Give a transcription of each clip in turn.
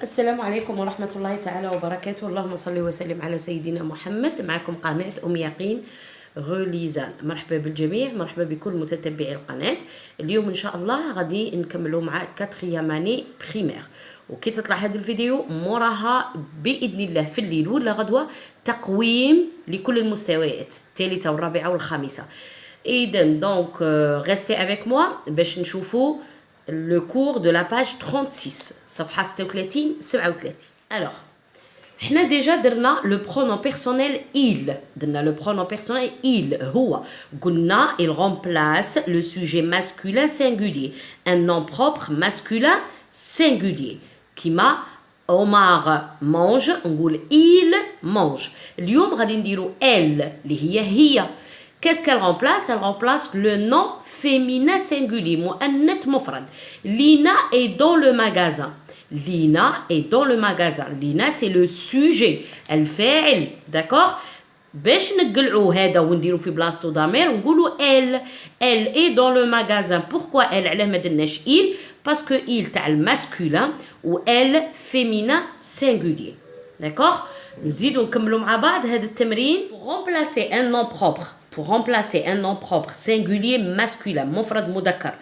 السلام عليكم ورحمة الله تعالى وبركاته. اللهم صل وسلم على سيدنا محمد. معكم قناة يقين غوليزان. مرحبا بالجميع، مرحبا بكل متتبعي القناة. اليوم إن شاء الله غادي نكملوا مع 4 اني بريمير، وكي تطلع هذا الفيديو موراها بإذن الله في الليل ولا غدوة تقويم لكل المستويات الثالثة والرابعة والخامسة. إذا دونك restez avec moi باش نشوفوا le cours de la page 36 صفحة 36. Alors حنا déjà درنا le pronom personnel il. درنا le pronom personnel il هو قلنا il remplace le sujet masculin singulier, un nom propre masculin singulier. كيما Omar mange نقول il mange. اليوم غادي نديرو elle اللي هي. Qu'est-ce qu'elle remplace? Elle remplace le nom féminin singulier, مؤنث مفرد. Lina est dans le magasin. Lina est dans le magasin. Lina c'est le sujet, الفاعل، d'accord؟ باش نقلعو هذا ونديرو في بلاصتو ضمير ونقولو elle. Elle est dans le magasin. Pourquoi elle؟ علاه ما درناش il؟ Parce que il تاع الماسكولين و elle féminin singulier. D'accord؟ نزيدو نكملو مع بعض هذا التمرين. Pour remplacer un nom propre, pour remplacer un nom propre singulier masculin مفرد مذكر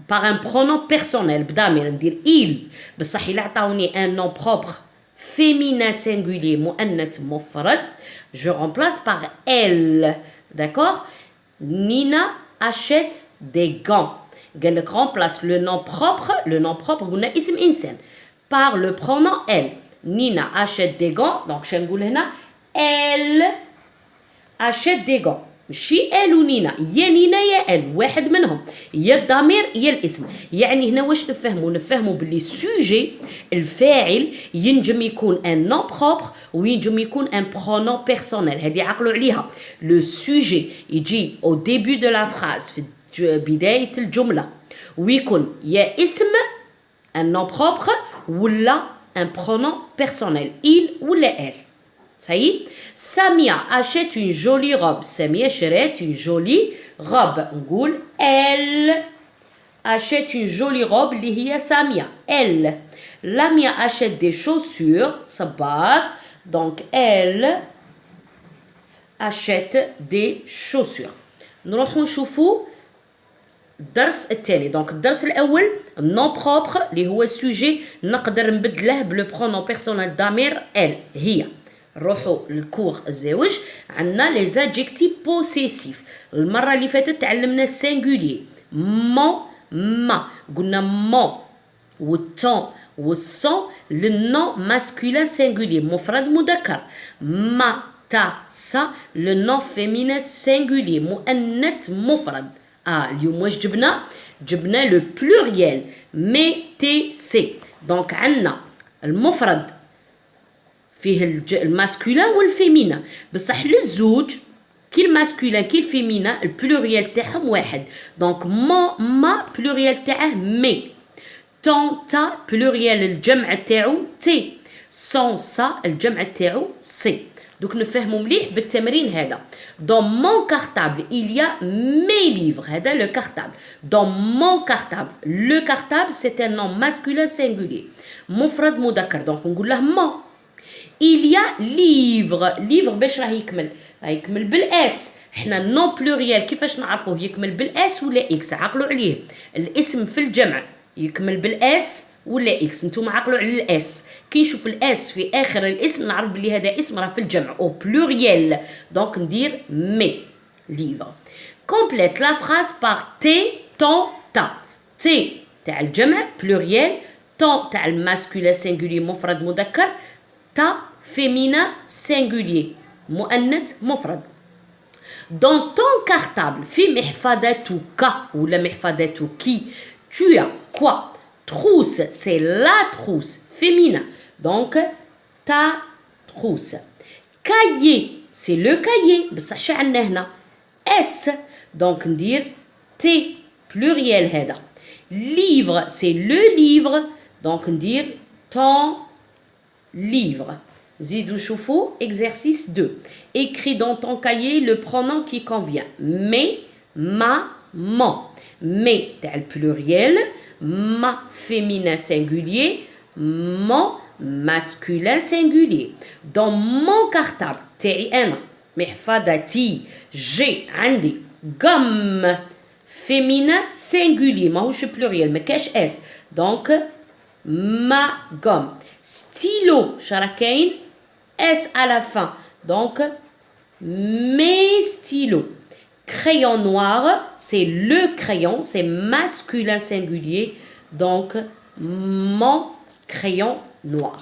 par un pronom personnel بضمير ندير il، بصح إلا عطاوني un nom propre féminin singulier مؤنث مفرد je remplace par elle. D'accord? Nina achète des gants. قال لك remplace le nom propre قلنا اسم إنسان par le pronom elle. Nina achète des gants، donc شنقول هنا elle achète des gants. ماشي elle ونينا، يا نينا يا elle، واحد منهم، يا الضمير يا الاسم. يعني هنا واش نفهموا باللي سوجي الفاعل ينجم يكون ان نون بروبر وينجم يكون ان برونون بيرسونيل. هذه عقلوا عليها. لو سوجي يجي او ديبي دو لا فراز، في بدايه الجمله، ويكون يا اسم ان نون بروبر ولا un pronom personnel il ولا elle. Ça y est. Samia achète une jolie robe. Samia achète une jolie robe. نقول elle achète une jolie robe اللي هي سامية. Elle. Lamia achète des chaussures. صبار. Donc elle achète des chaussures. نروحو نشوفو الدرس التالي. دونك الدرس الاول نون بروبر اللي هو السوجي نقدر نبدله بلو برونون بيرسونيل ضمير ال هي. نروحوا للكور الزواج. عندنا لي زادجيكتيف بوسيسيف. المره اللي فاتت تعلمنا السينغولي مون ما، قلنا مون والتون والسون للنون ماسكولين سينغولي مفرد مذكر. ما تا سا للنون فيمينين سينغولي مؤنث مفرد. اليوم واش جبنا لو بلوريال مي سي. دونك عندنا المفرد فيه الماسكولين والفيمينا، بصح للزوج كي الماسكولين كي الفيمينا البلوريال تاعهم واحد. دونك ما بلوريال تاعه مي، تون تا بلوريال الجمع تاعو تي، سون سا الجمع تاعو سي. دوك نفهموا مليح بالتمرين هذا. Dans mon cartable il y a mes livres. هذا le cartable. Dans mon cartable. Le cartable c'est un nom masculin singulier مفرد مذكر. دونك نقول له mon. Il y a livre. livre باش راه يكمل بالاس. حنا نون بلوريال كيفاش نعرفوه يكمل بالاس ولا اكس؟ عقلوا عليه. الاسم في الجمع يكمل بالاس ولا اكس؟ نتوما عقلوا على الاس. كي نشوف الاس في اخر الاسم نعرف بلي هذا اسم راه في الجمع او بلوريال. دونك ندير مي livre. complète la phrase par tes, ton, ta. تي تاع الجمع بلوريال، ton تاع الماسكولين سينغولي مفرد مذكر، تا féminin singulier مؤنث مفرد. dans ton cartable في محفظتك ولا محفظتك tu as quoi? trousse c'est la trousse féminin, donc ta trousse. cahier c'est le cahier بصح شا عندنا هنا s، donc ندير t pluriel هذا. livre c'est le livre، donc ندير ton livre. زيدوا شوفوا exercice 2. écris dans ton cahier le pronom qui convient. mais, ma, mon. mais تاع البلوريال، ma féminin singulier, mon masculin singulier. Dans mon cartable تاعي أنا محفظتي j'ai عندي gomme féminin singulier ماهوش pluriel ما كاش اس donc ma gomme. stylo شراكاين s à la fin donc mes stylos. Crayon noir, c'est le crayon, c'est masculin singulier, donc mon crayon noir.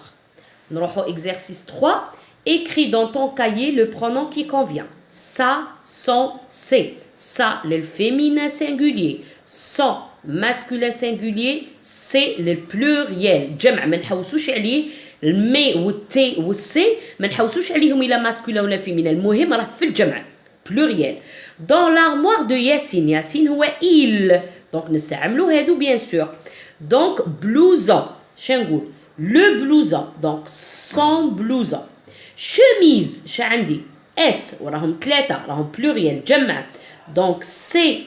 Nous exercice 3. Écris dans ton cahier le pronom qui convient. Ça, son, c'est. Ça, le féminin singulier. Son, masculin singulier, c'est le pluriel. جمع ما نحوسوش عليه المي والتي والسي ما نحوسوش عليهم إلى masculin ولا féminin. المهم راه في الجمع. Pluriel. Dans l'armoire de Yassine, Yassine هو il. Donc نستعملو هادو bien sûr. Donc blouson. شنقول le blouson. Donc son blouson. chemise شا عندي اس وراهم ثلاثة راهم pluriel جمع. Donc c'est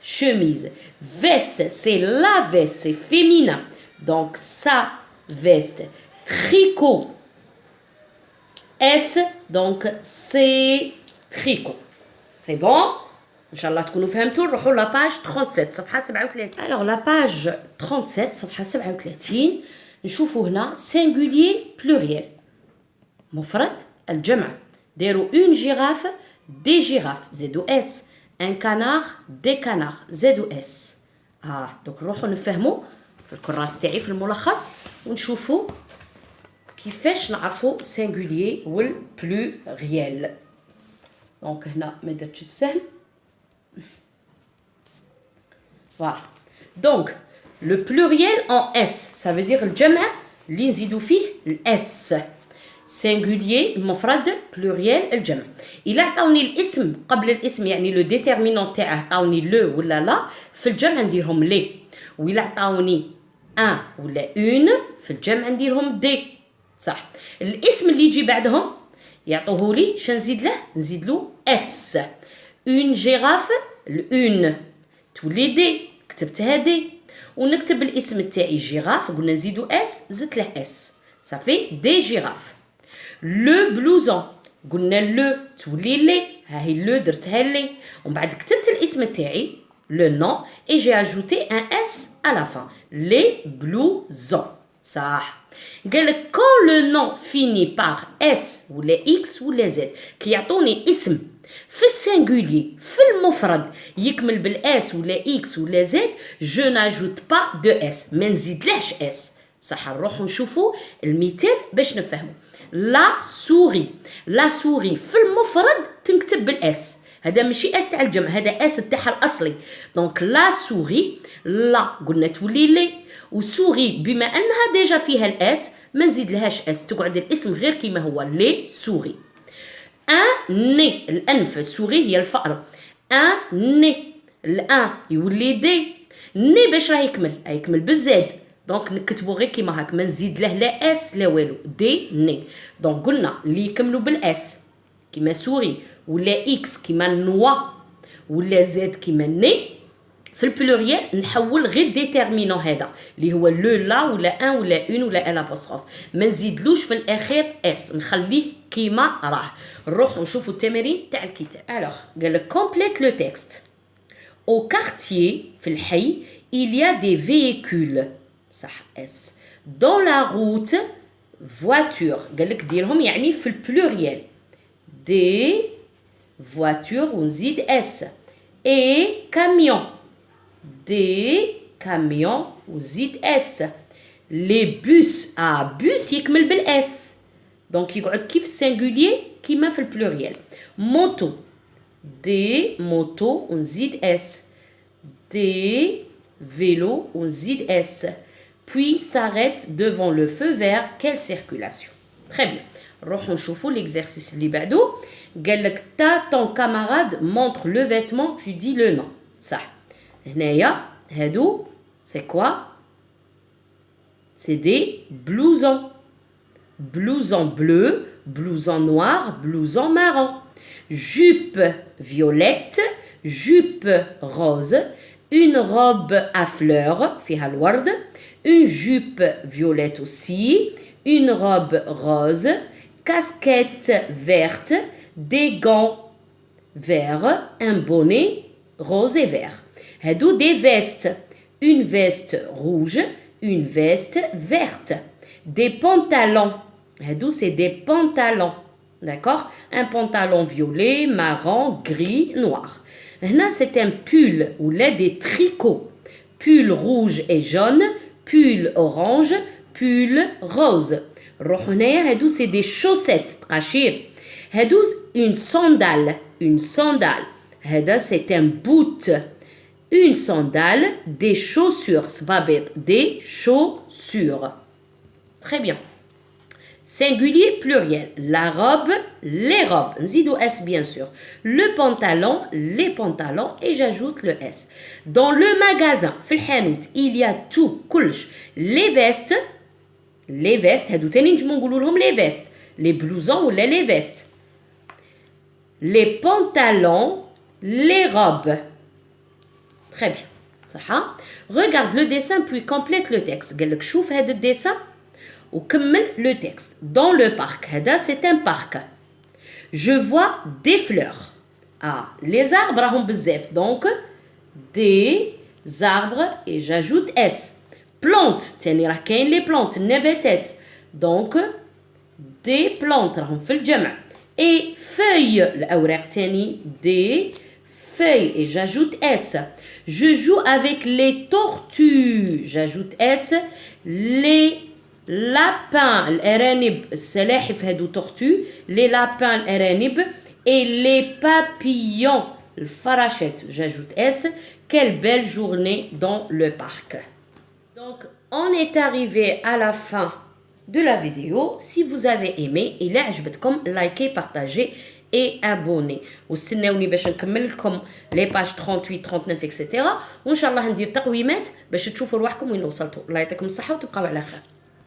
chemise. Veste c'est la veste c'est féminin. Donc sa veste. Tricot S donc c'est tricot. C'est bon? Inch'Allah تكونوا فهمتوا. نروحوا لا باج 37 صفحة 37. Alors la page 37 صفحة 37 نشوفوا هنا singulier pluriel. مفرد الجمع. ديروا une girafe des girafes زادوا اس. un canard des canards زادوا اس. دوك نروحوا نفهموا في الكراس تاعي في الملخص ونشوفوا كيفاش نعرفوا singulier والpluriel. دونك هنا ما درتش السهم. Voilà. Donc le pluriel en S ça veut dire الجمع اللي نزيدوا فيه الاس. singulier المفرد pluriel الجمع. إلا عطاوني الاسم قبل الاسم يعني لو ديتيرمينون تاعه عطاوني لو ولا لا في الجمع نديرهم لي. وإلا عطاوني ان ولا اون في الجمع نديرهم دي. صح. الاسم اللي يجي بعدهم يعطوه لي شنزيد له نزيد له اس. اون جيراف الاون تولي دي كتبتها دي. ونكتب الاسم تاعي جيراف قلنا نزيدو اس زدت له اس صافي دي جيراف. لو بلوزون قلنا لو تولي لي هاهي لو درتها لي. ومن بعد كتبت الاسم تاعي لو نون اي جي اجوتي ان اس à la fin لي بلوزون. صح. قالك quand le nom finit par s ولا x ولا z كيعطوني اسم في السنجولي في المفرد يكمل بالاس ولا اكس ولا زد جو ناجوت با دو اس ما نزيدلهش اس. صح. نروحو نشوفو المثال باش نفهمو. لا سوري. لا سوري في المفرد تنكتب بالاس. هذا ماشي اس تاع الجمع هذا اس تاعها الاصلي. دونك لا سوري لا قلنا تولي لي وسوري بما انها ديجا فيها الاس ما نزيدلهاش اس تقعد الاسم غير كيما هو لي سوري. ان ني الانف سوري هي الفأر. ان ني الان يولي دي. ني باش راه يكمل بالزاد دونك نكتبو غير كيما هاك ما نزيد له لا اس لا والو دي ني. دونك قلنا اللي يكملوا بالاس كيما سوري ولا اكس كيما نوا ولا زاد كيما ني في البلوريال نحول غير ديتيرمينون هذا اللي هو لو لا ولا ان ولا اون ولا ان ابوستروف ما نزيدلوش في الاخير اس نخليه كيما راه. نروحو نشوفو التمارين تاع الكتاب. الوغ قال لك كومبليت لو تكست. او كارتيer في الحي il y a des véhicules صح اس. dans la route voiture قال لك ديرهم يعني في البلوريال دي voitures ونزيد اس. et camion دي camions وزيد اس. les bus bus يكمل بالاس دونك يقعد كيف السنجولير كيما في البلوريال. موتو دي موتو ونزيد اس. دي vélos ونزيد اس. puis s'arrête devant le feu vert. quelle circulation. très bien. نروحو نشوفو l'exercice اللي بعدو. قال لك تا ton camarade montre le vêtement tu dis le nom. صح. هنايا هادو c'est quoi. c'est des blousons. blouson bleu, blouson noir, blouson marron. jupe violette, jupe rose, une robe à fleurs فيها الورد, une jupe violette aussi, une robe rose, casquette verte, des gants verts, un bonnet rose et vert. هادو des vestes, une veste rouge, une veste verte. Des pantalons, هادو c'est des pantalons, d'accord? Un pantalon violet, marron, gris, noir. هنا c'est un pull ou là des tricots. Pull rouge et jaune, pull orange, pull rose. نروحو هنايا هادو c'est des chaussettes تقاشير. هادو une sandale. هذا c'est un boot. Une sandale, des chaussures. Sbabet, des chaussures. Très bien. Singulier pluriel. La robe, les robes. Nzidou S bien sûr. Le pantalon, les pantalons. Et j'ajoute le S. Dans le magasin, il y a tout. كلش. Les vestes. هادو تاني نجمو نقولوا لهم les vestes. Les blousons ou les vestes. Les pantalons, les robes. Très bien. صح. Regarde le dessin puis complète le texte. قال لك شوف هذا الديسان وكمل le texte. Dans le parc. هذا c'est un parc. Je vois des fleurs. Ah, les arbres راهم بزاف. Donc des arbres et j'ajoute S. Plantes. تاني راه كاين les plantes النباتات. Donc des plantes راهم في الجمع. Et feuilles. الأوراق تاني des feuilles et j'ajoute S. Je joue avec les tortues. J'ajoute S. Les lapins. الأرانب السلاحف هادو tortues. Les lapins الأرانب. Et les papillons. الفراشات. J'ajoute S. Quelle belle journée dans le parc. Donc, on est arrivé à la fin de la vidéo. Si vous avez aimé, إلا عجبتكم likez, partagez et abonnez. واستناوني باش نكمل لكم لي باج 38 39 اكسيتيرا وان شاء الله ندير تقويمات باش تشوفوا رواحكم وين وصلتوا. الله يعطيكم الصحه وتبقاو على خير.